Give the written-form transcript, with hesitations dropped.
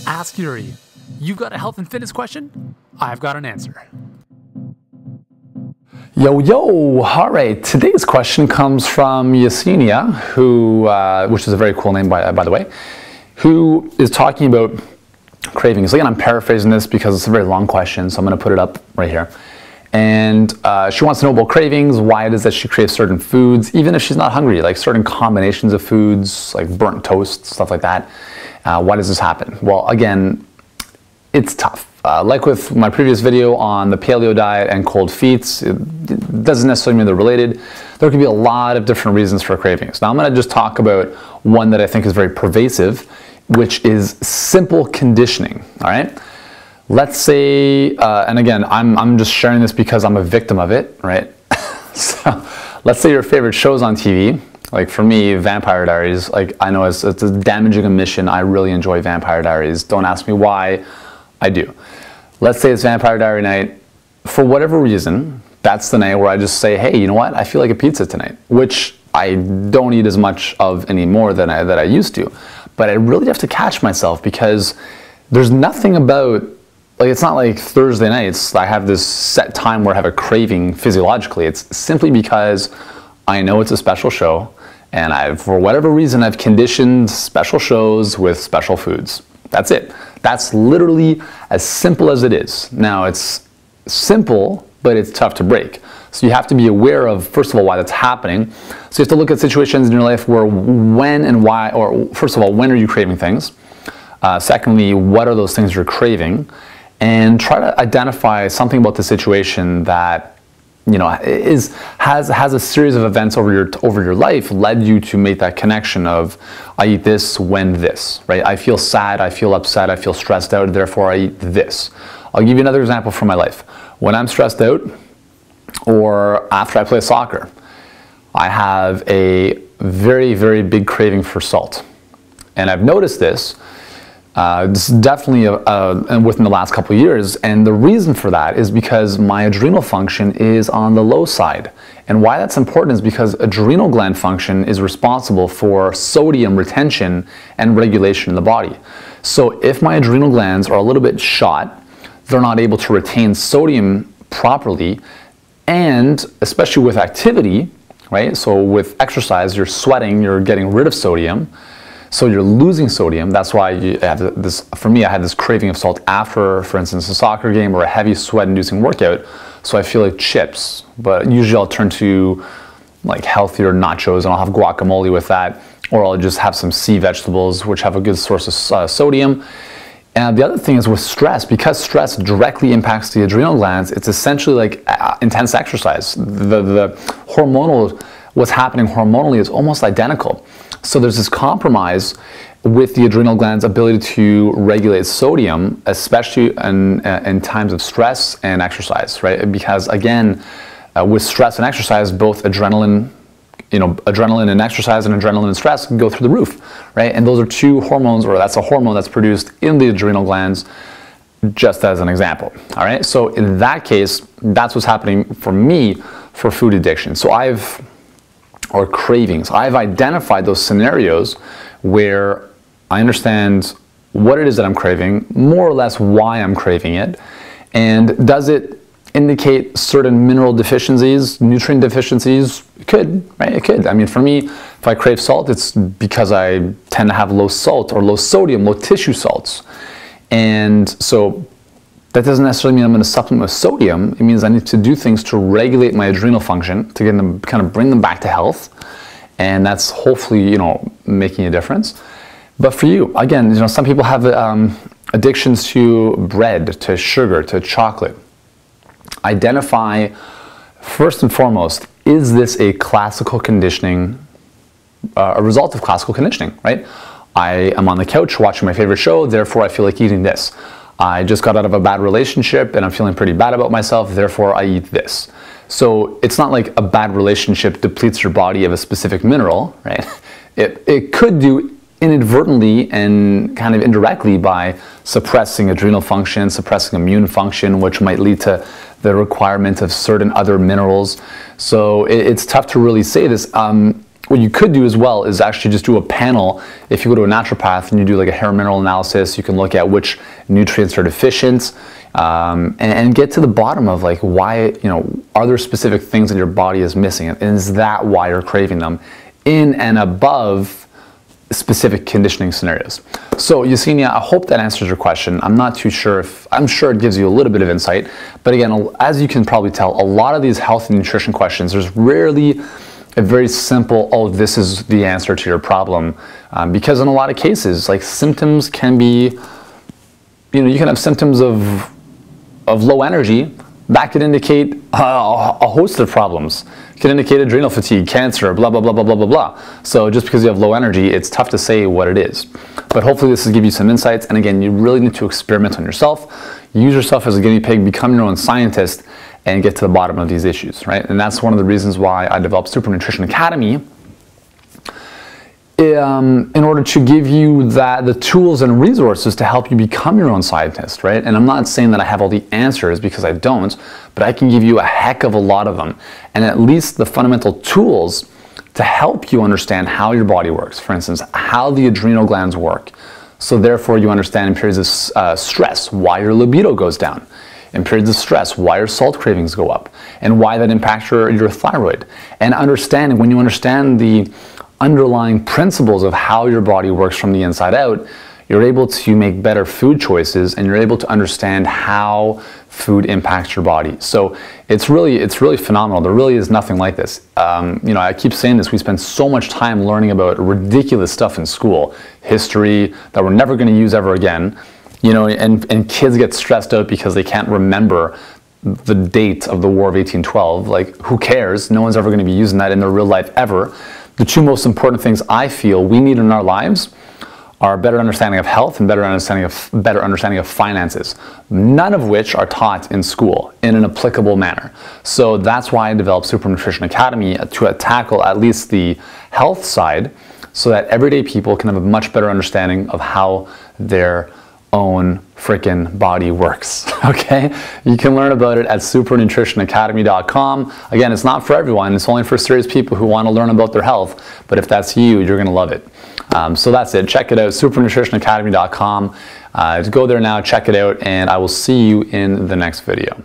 Ask Yuri. You've got a health and fitness question? I've got an answer. Yo, all right, today's question comes from Yesenia, who, which is a very cool name by the way, who is talking about cravings. Again, I'm paraphrasing this because it's a very long question, so I'm going to put it up right here. And she wants to know about cravings, why it is that she craves certain foods, even if she's not hungry, like certain combinations of foods, like burnt toast, stuff like that. Why does this happen? Well, again, it's tough. Like with my previous video on the paleo diet and cold feet, it doesn't necessarily mean they're related. There can be a lot of different reasons for cravings. Now I'm going to just talk about one that I think is very pervasive, which is simple conditioning, all right? Let's say, and again, I'm just sharing this because I'm a victim of it, right? So let's say your favorite show's on TV. Like for me, Vampire Diaries, like I know it's a damaging omission. I really enjoy Vampire Diaries. Don't ask me why, I do. Let's say it's Vampire Diary night. For whatever reason, that's the night where I just say, hey, you know what? I feel like a pizza tonight, which I don't eat as much of anymore than I used to. But I really have to catch myself because there's nothing about, like it's not like Thursday nights, I have this set time where I have a craving physiologically. It's simply because I know it's a special show and for whatever reason, I've conditioned special shows with special foods. That's it. That's literally as simple as it is. Now it's simple, but it's tough to break. So you have to be aware of, first of all, why that's happening. So you have to look at situations in your life where when and why, or first of all, when are you craving things? Secondly, what are those things you're craving? And try to identify something about the situation that has a series of events over your life led you to make that connection of I eat this when this, right? I feel sad, I feel upset, I feel stressed out, therefore I eat this. I'll give you another example from my life. When I'm stressed out or after I play soccer, I have a very, very big craving for salt. And I've noticed this definitely within the last couple of years, and the reason for that is because my adrenal function is on the low side. And why that's important is because adrenal gland function is responsible for sodium retention and regulation in the body. So if my adrenal glands are a little bit shot, they're not able to retain sodium properly, and especially with activity, right? So with exercise, you're sweating, you're getting rid of sodium. So you're losing sodium. That's why you have this, for me, I had this craving of salt after, for instance, a soccer game or a heavy sweat-inducing workout. So I feel like chips, but usually I'll turn to like healthier nachos and I'll have guacamole with that, or I'll just have some sea vegetables, which have a good source of sodium. And the other thing is with stress, because stress directly impacts the adrenal glands, it's essentially like intense exercise. The hormonal, what's happening hormonally is almost identical. So there's this compromise with the adrenal gland's ability to regulate sodium, especially in times of stress and exercise, right? Because again, with stress and exercise, both adrenaline and exercise and adrenaline and stress go through the roof, right? And those are two hormones, or that's a hormone that's produced in the adrenal glands, just as an example, all right? So in that case, that's what's happening for me for food addiction. So or cravings. I've identified those scenarios where I understand what it is that I'm craving, more or less why I'm craving it, and does it indicate certain mineral deficiencies, nutrient deficiencies? It could, right? It could. I mean, for me, if I crave salt, it's because I tend to have low salt or low sodium, low tissue salts. And so that doesn't necessarily mean I'm going to supplement with sodium. It means I need to do things to regulate my adrenal function to get them, kind of bring them back to health. And that's hopefully, making a difference. But for you, again, some people have addictions to bread, to sugar, to chocolate. Identify, first and foremost, is this a classical conditioning, a result of classical conditioning, right? I am on the couch watching my favorite show, therefore I feel like eating this. I just got out of a bad relationship and I'm feeling pretty bad about myself, therefore I eat this. So it's not like a bad relationship depletes your body of a specific mineral, right? It could do inadvertently and kind of indirectly by suppressing adrenal function, suppressing immune function, which might lead to the requirement of certain other minerals. So it's tough to really say this. what you could do as well is actually just do a panel. If you go to a naturopath and you do like a hair mineral analysis, you can look at which nutrients are deficient, and get to the bottom of like why, are there specific things that your body is missing, and is that why you're craving them in and above specific conditioning scenarios. So Yesenia, I hope that answers your question. I'm not too sure I'm sure it gives you a little bit of insight, but again, as you can probably tell, a lot of these health and nutrition questions, there's rarely a very simple, oh, this is the answer to your problem, because in a lot of cases, like symptoms can be, you can have symptoms of low energy that could indicate a host of problems. It could indicate adrenal fatigue, cancer, blah, blah, blah, blah, blah, blah, blah. So just because you have low energy, it's tough to say what it is. But hopefully this will give you some insights. And again, you really need to experiment on yourself. Use yourself as a guinea pig, become your own scientist, and get to the bottom of these issues, right? And that's one of the reasons why I developed Super Nutrition Academy, in order to give you the tools and resources to help you become your own scientist, right? And I'm not saying that I have all the answers, because I don't, but I can give you a heck of a lot of them, and at least the fundamental tools to help you understand how your body works. For instance, how the adrenal glands work. So therefore you understand in periods of stress why your libido goes down. In periods of stress, why your salt cravings go up, and why that impacts your thyroid. And when you understand the underlying principles of how your body works from the inside out, you're able to make better food choices, and you're able to understand how food impacts your body. So it's really phenomenal. There really is nothing like this. I keep saying this, we spend so much time learning about ridiculous stuff in school, history that we're never going to use ever again, and kids get stressed out because they can't remember the date of the War of 1812. Like, who cares? No one's ever going to be using that in their real life ever. The two most important things I feel we need in our lives are a better understanding of health and better understanding of finances, none of which are taught in school in an applicable manner. So that's why I developed Super Nutrition Academy, to tackle at least the health side, so that everyday people can have a much better understanding of how their own freaking body works, okay? You can learn about it at supernutritionacademy.com. Again, it's not for everyone. It's only for serious people who want to learn about their health. But if that's you, you're going to love it. So that's it. Check it out, supernutritionacademy.com. Go there now, check it out, and I will see you in the next video.